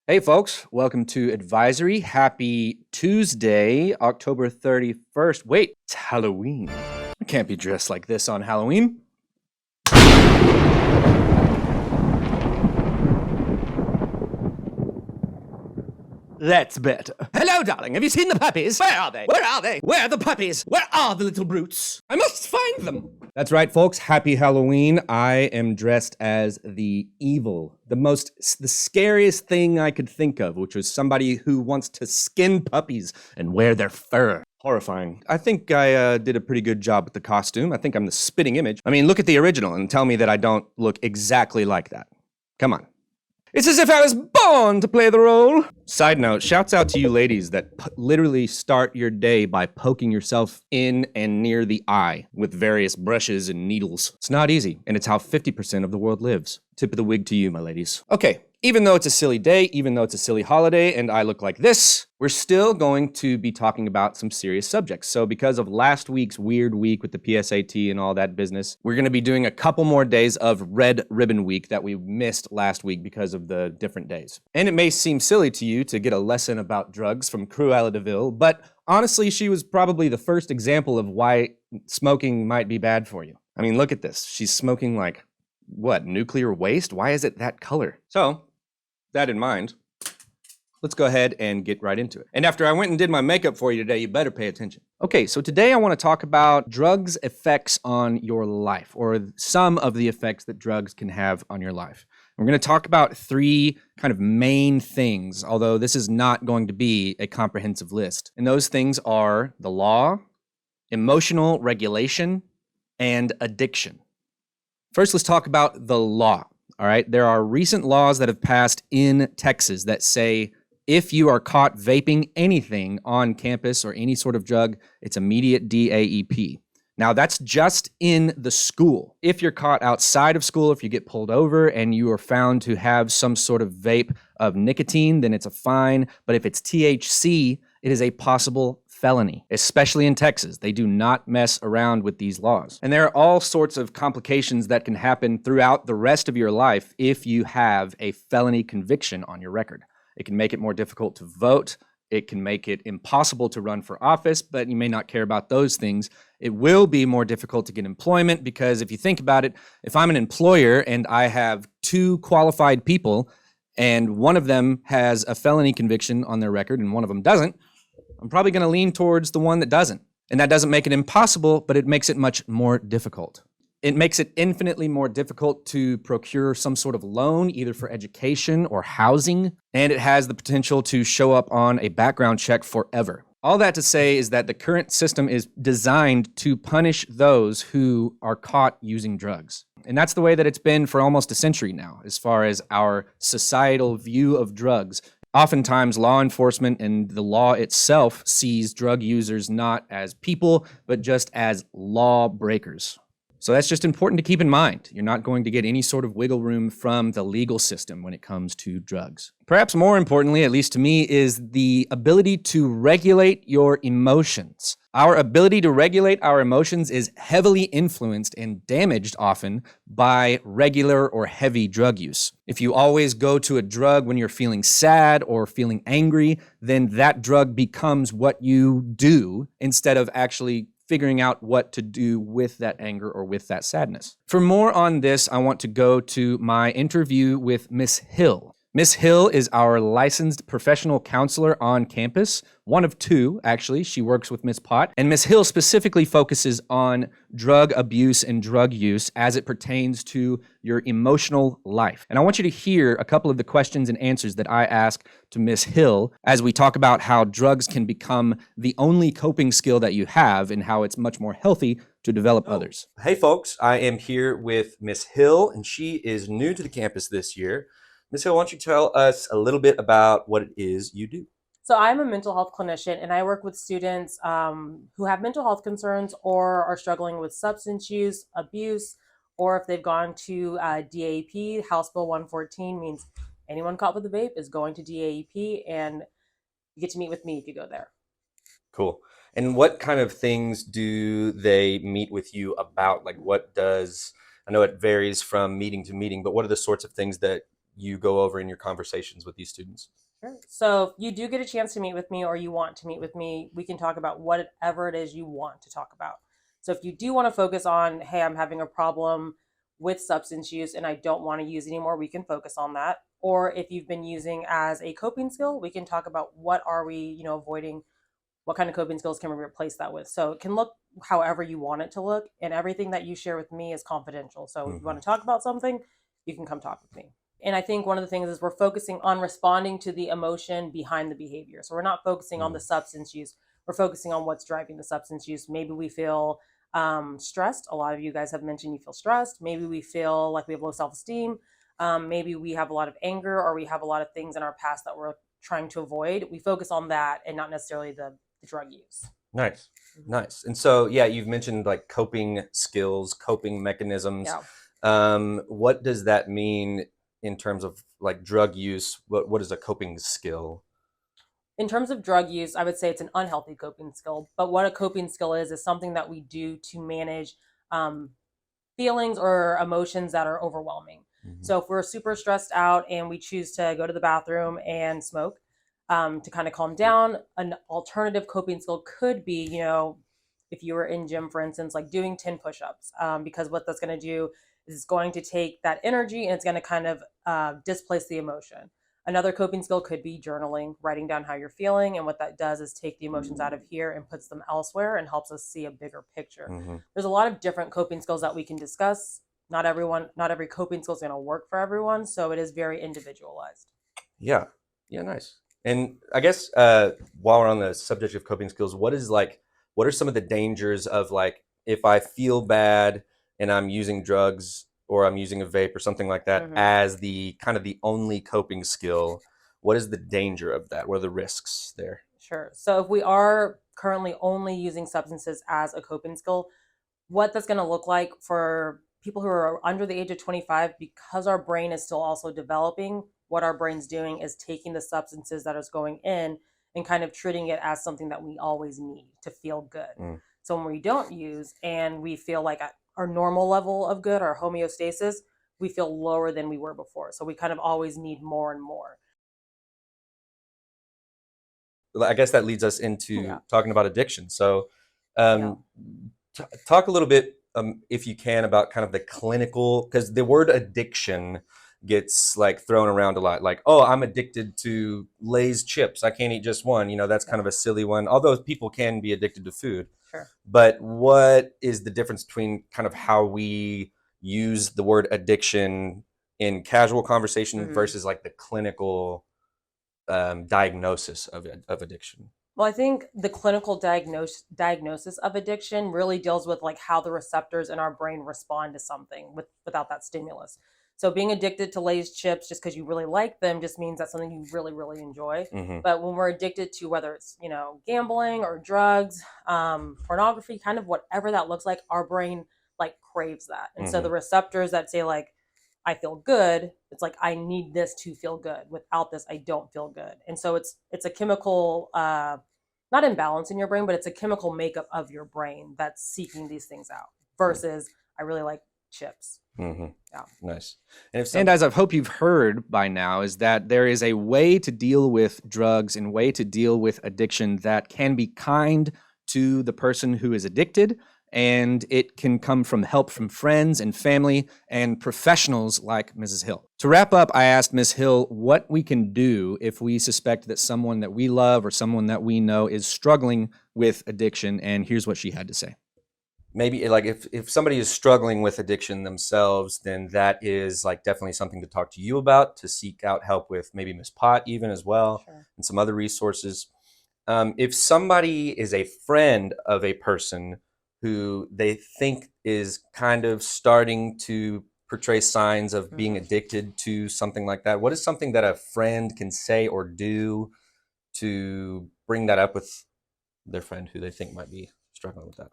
Hey folks, welcome to Advisory. Happy Tuesday, October 31st. Wait, it's Halloween. I can't be dressed like this on Halloween. That's better. Hello, darling. Have you seen the puppies? Where are they? Where are they? Where are the puppies? Where are the little brutes? I must find them. That's right, folks. Happy Halloween. I am dressed as the evil, the scariest thing I could think of, which was somebody who wants to skin puppies and wear their fur. Horrifying. I think I did a pretty good job with the costume. I think I'm the spitting image. I mean, look at the original and tell me that I don't look exactly like that. Come on. It's as if I was born to play the role. Side note, shouts out to you ladies that literally start your day by poking yourself in and near the eye with various brushes and needles. It's not easy, and it's how 50% of the world lives. Tip of the wig to you, my ladies. Okay, even though it's a silly day, even though it's a silly holiday, and I look like this, we're still going to be talking about some serious subjects. So because of last week's weird week with the PSAT and all that business, we're going to be doing a couple more days of Red Ribbon Week that we missed last week because of the different days. And it may seem silly to you to get a lesson about drugs from Cruella de Vil, but honestly, she was probably the first example of why smoking might be bad for you. I mean, look at this. She's smoking like, what, nuclear waste? Why is it that color? So, that in mind, let's go ahead and get right into it. And after I went and did my makeup for you today, you better pay attention. Okay, so today I want to talk about drugs' effects on your life, or some of the effects that drugs can have on your life. We're going to talk about three kind of main things, although this is not going to be a comprehensive list. And those things are the law, emotional regulation, and addiction. First, let's talk about the law. All right, there are recent laws that have passed in Texas that say if you are caught vaping anything on campus or any sort of drug, it's immediate DAEP. Now, that's just in the school. If you're caught outside of school, if you get pulled over and you are found to have some sort of vape of nicotine, then it's a fine. But if it's THC, it is a possible felony, especially in Texas. They do not mess around with these laws. And there are all sorts of complications that can happen throughout the rest of your life if you have a felony conviction on your record. It can make it more difficult to vote. It can make it impossible to run for office, but you may not care about those things. It will be more difficult to get employment because if you think about it, if I'm an employer and I have two qualified people and one of them has a felony conviction on their record and one of them doesn't, I'm probably going to lean towards the one that doesn't. And that doesn't make it impossible, but it makes it much more difficult. It makes it infinitely more difficult to procure some sort of loan, either for education or housing, and it has the potential to show up on a background check forever. All that to say is that the current system is designed to punish those who are caught using drugs. And that's the way that it's been for almost a century now, as far as our societal view of drugs. Oftentimes, law enforcement and the law itself sees drug users not as people, but just as law breakers. So that's just important to keep in mind. You're not going to get any sort of wiggle room from the legal system when it comes to drugs. Perhaps more importantly, at least to me, is the ability to regulate your emotions. Our ability to regulate our emotions is heavily influenced and damaged often by regular or heavy drug use. If you always go to a drug when you're feeling sad or feeling angry, then that drug becomes what you do instead of actually figuring out what to do with that anger or with that sadness. For more on this, I want to go to my interview with Miss Hill. Miss Hill is our licensed professional counselor on campus, one of two, actually. She works with Miss Pott. And Miss Hill specifically focuses on drug abuse and drug use as it pertains to your emotional life. And I want you to hear a couple of the questions and answers that I ask to Miss Hill as we talk about how drugs can become the only coping skill that you have and how it's much more healthy to develop others. Hey folks, I am here with Miss Hill, and she is new to the campus this year. Ms. Hill, why don't you tell us a little bit about what it is you do? So I'm a mental health clinician, and I work with students who have mental health concerns or are struggling with substance use, abuse, or if they've gone to DAEP. House Bill 114 means anyone caught with a vape is going to DAEP, and you get to meet with me if you go there. Cool. And what kind of things do they meet with you about? Like, what does, I know it varies from meeting to meeting, but what are the sorts of things that you go over in your conversations with these students? Sure. So if you do get a chance to meet with me or you want to meet with me, we can talk about whatever it is you want to talk about. So if you do want to focus on, hey, I'm having a problem with substance use and I don't want to use anymore, we can focus on that. Or if you've been using as a coping skill, we can talk about what are we, avoiding, what kind of coping skills can we replace that with. So it can look however you want it to look, and everything that you share with me is confidential. So if you want to talk about something, you can come talk with me. And I think one of the things is we're focusing on responding to the emotion behind the behavior. So we're not focusing on the substance use. We're focusing on what's driving the substance use. Maybe we feel stressed. A lot of you guys have mentioned you feel stressed. Maybe we feel like we have low self-esteem. Maybe we have a lot of anger, or we have a lot of things in our past that we're trying to avoid. We focus on that and not necessarily the drug use. Nice. Nice. And so, yeah, you've mentioned like coping skills, coping mechanisms. Yeah. What does that mean in terms of like drug use? What is a coping skill? In terms of drug use, I would say it's an unhealthy coping skill. But what a coping skill is something that we do to manage feelings or emotions that are overwhelming. So if we're super stressed out and we choose to go to the bathroom and smoke to kind of calm down, an alternative coping skill could be, if you were in gym, for instance, like doing 10 push-ups, because what that's going to do is it's going to take that energy and it's going to kind of displace the emotion. Another coping skill could be journaling, writing down how you're feeling. And what that does is take the emotions out of here and puts them elsewhere and helps us see a bigger picture. There's a lot of different coping skills that we can discuss. Not every coping skill is going to work for everyone. So it is very individualized. Yeah. Yeah. Nice. And I guess while we're on the subject of coping skills, what are some of the dangers of like, if I feel bad and I'm using drugs or I'm using a vape or something like that as the kind of the only coping skill, what is the danger of that? What are the risks there? Sure. So if we are currently only using substances as a coping skill, what that's going to look like for people who are under the age of 25, because our brain is still also developing, what our brain's doing is taking the substances that is going in and kind of treating it as something that we always need to feel good. So when we don't use and we feel like our normal level of good, our homeostasis, we feel lower than we were before. So we kind of always need more and more. I guess that leads us into talking about addiction. So talk a little bit, if you can, about kind of the clinical, because the word addiction gets like thrown around a lot. Like, oh, I'm addicted to Lay's chips. I can't eat just one. That's kind of a silly one, although people can be addicted to food. Sure. But what is the difference between kind of how we use the word addiction in casual conversation versus like the clinical diagnosis of addiction? Well, I think the clinical diagnosis of addiction really deals with like how the receptors in our brain respond to something without that stimulus. So being addicted to Lay's chips just because you really like them just means that's something you really, really enjoy. But when we're addicted to whether it's, gambling or drugs, pornography, kind of whatever that looks like, our brain like craves that. And so the receptors that say like, I feel good, it's like, I need this to feel good. Without this, I don't feel good. And so it's a chemical, not imbalance in your brain, but it's a chemical makeup of your brain that's seeking these things out versus I really like chips. Yeah. Nice. And as I hope you've heard by now, is that there is a way to deal with drugs and way to deal with addiction that can be kind to the person who is addicted, and it can come from help from friends and family and professionals like Mrs. Hill. To wrap up, I asked Ms. Hill what we can do if we suspect that someone that we love or someone that we know is struggling with addiction, and here's what she had to say. Maybe like if somebody is struggling with addiction themselves, then that is like definitely something to talk to you about, to seek out help with maybe Ms. Pot even as well, and some other resources. If somebody is a friend of a person who they think is kind of starting to portray signs of being addicted to something like that, what is something that a friend can say or do to bring that up with their friend who they think might be struggling with that?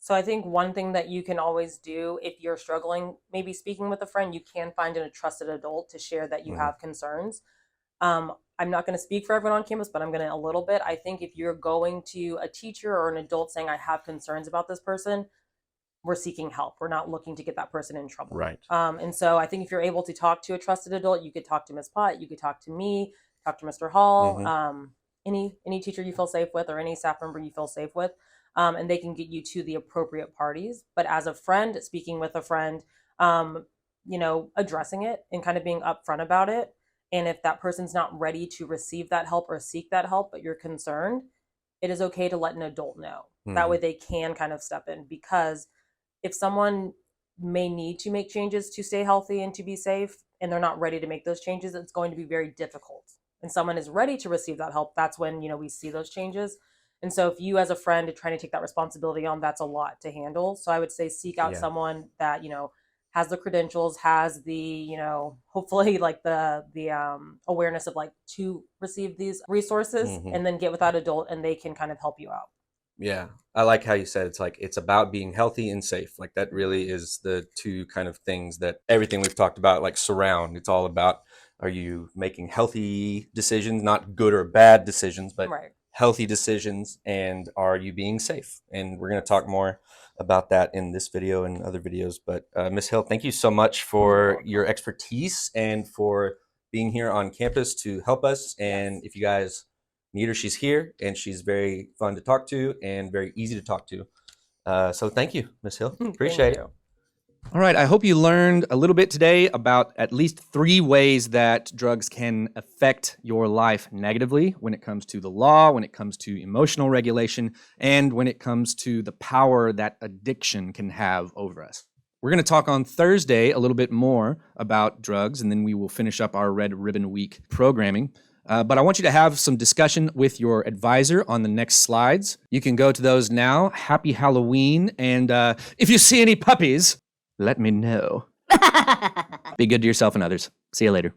So I think one thing that you can always do if you're struggling, maybe speaking with a friend, you can find a trusted adult to share that you have concerns. I'm not going to speak for everyone on campus, but I'm going to a little bit. I think if you're going to a teacher or an adult saying, I have concerns about this person, we're seeking help. We're not looking to get that person in trouble. Right. And so I think if you're able to talk to a trusted adult, you could talk to Ms. Pott, you could talk to me, talk to Mr. Hall, any teacher you feel safe with, or any staff member you feel safe with, and they can get you to the appropriate parties. But as a friend, speaking with a friend, addressing it and kind of being upfront about it. And if that person's not ready to receive that help or seek that help, but you're concerned, it is okay to let an adult know. That way they can kind of step in, because if someone may need to make changes to stay healthy and to be safe, and they're not ready to make those changes, it's going to be very difficult. And someone is ready to receive that help, that's when, we see those changes. And so if you as a friend are trying to take that responsibility on, that's a lot to handle. So I would say seek out someone that, has the credentials, has the, hopefully like the awareness of like to receive these resources, and then get with that adult and they can kind of help you out. Yeah. I like how you said it's about being healthy and safe. Like that really is the two kind of things that everything we've talked about like surround. It's all about, are you making healthy decisions, not good or bad decisions, but healthy decisions, and are you being safe? And we're going to talk more about that in this video and other videos. But Ms. Hill, thank you so much for your expertise and for being here on campus to help us. And if you guys need her, she's here, and she's very fun to talk to and very easy to talk to. So thank you, Ms. Hill. Appreciate it. All right, I hope you learned a little bit today about at least 3 ways that drugs can affect your life negatively when it comes to the law, when it comes to emotional regulation, and when it comes to the power that addiction can have over us. We're going to talk on Thursday a little bit more about drugs, and then we will finish up our Red Ribbon Week programming. But I want you to have some discussion with your advisor on the next slides. You can go to those now. Happy Halloween. And if you see any puppies, let me know. Be good to yourself and others. See you later.